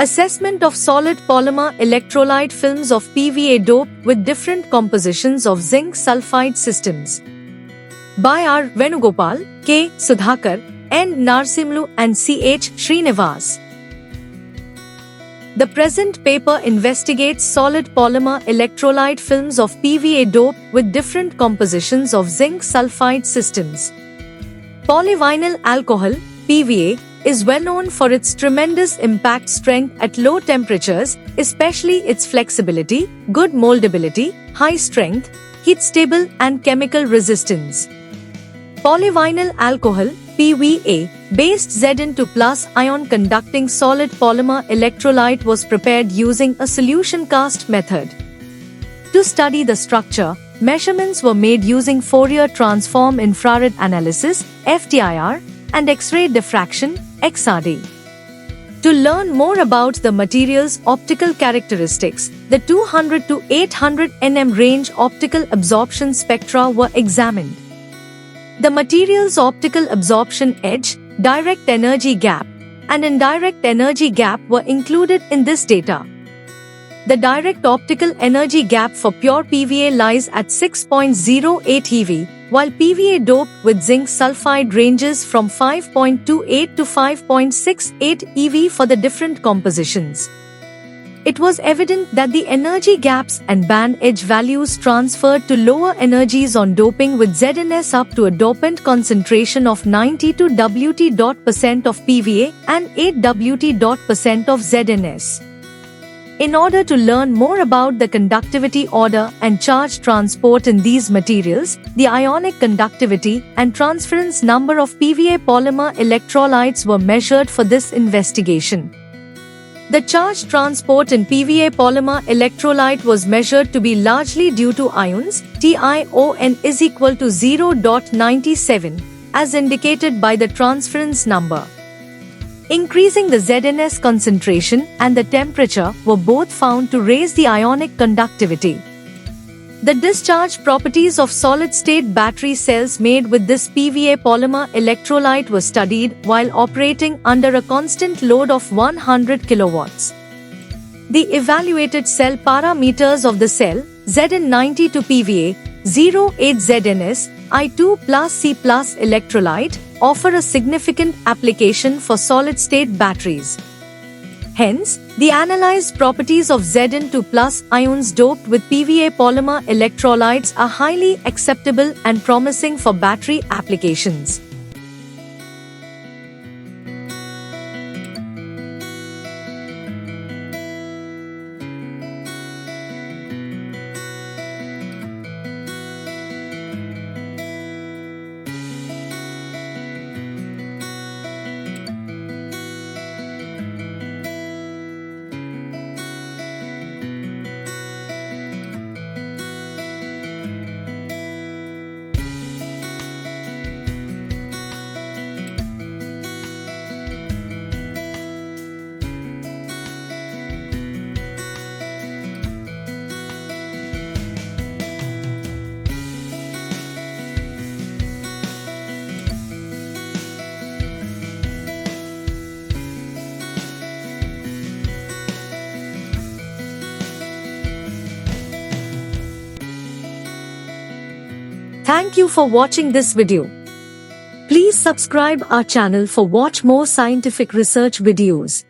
Assessment of solid polymer electrolyte films of PVA dope with different compositions of zinc sulfide systems. By R. Venugopal, K. Sudhakar, N. Narsimlu and C. H. Srinivas. The present paper investigates solid polymer electrolyte films of PVA dope with different compositions of zinc sulfide systems. Polyvinyl alcohol, PVA, is well known for its tremendous impact strength at low temperatures, especially its flexibility, good moldability, high strength, heat stable and chemical resistance. Polyvinyl alcohol, PVA, based Zn2+ ion conducting solid polymer electrolyte was prepared using a solution cast method. To study the structure, measurements were made using Fourier transform infrared analysis, FTIR, and X-ray diffraction, XRD. To learn more about the material's optical characteristics, the 200 to 800 nm range optical absorption spectra were examined. The material's optical absorption edge, direct energy gap, and indirect energy gap were included in this data. The direct optical energy gap for pure PVA lies at 6.08 eV, while PVA dope with zinc sulfide ranges from 5.28 to 5.68 eV for the different compositions. It was evident that the energy gaps and band edge values transferred to lower energies on doping with ZNS up to a dopant concentration of 92 Wt% of PVA and 8 Wt% of ZNS. In order to learn more about the conductivity order and charge transport in these materials, the ionic conductivity and transference number of PVA polymer electrolytes were measured for this investigation. The charge transport in PVA polymer electrolyte was measured to be largely due to ions. TiON is equal to 0.97, as indicated by the transference number. Increasing the ZNS concentration and the temperature were both found to raise the ionic conductivity. The discharge properties of solid-state battery cells made with this PVA polymer electrolyte were studied while operating under a constant load of 100 kilowatts. The evaluated cell parameters of the cell, Zn90 to PVA, 08 ZNS, I2+ C+ electrolyte, offer a significant application for solid-state batteries. Hence, the analyzed properties of Zn2+ ions doped with PVA polymer electrolytes are highly acceptable and promising for battery applications. Thank you for watching this video. Please subscribe our channel for watch more scientific research videos.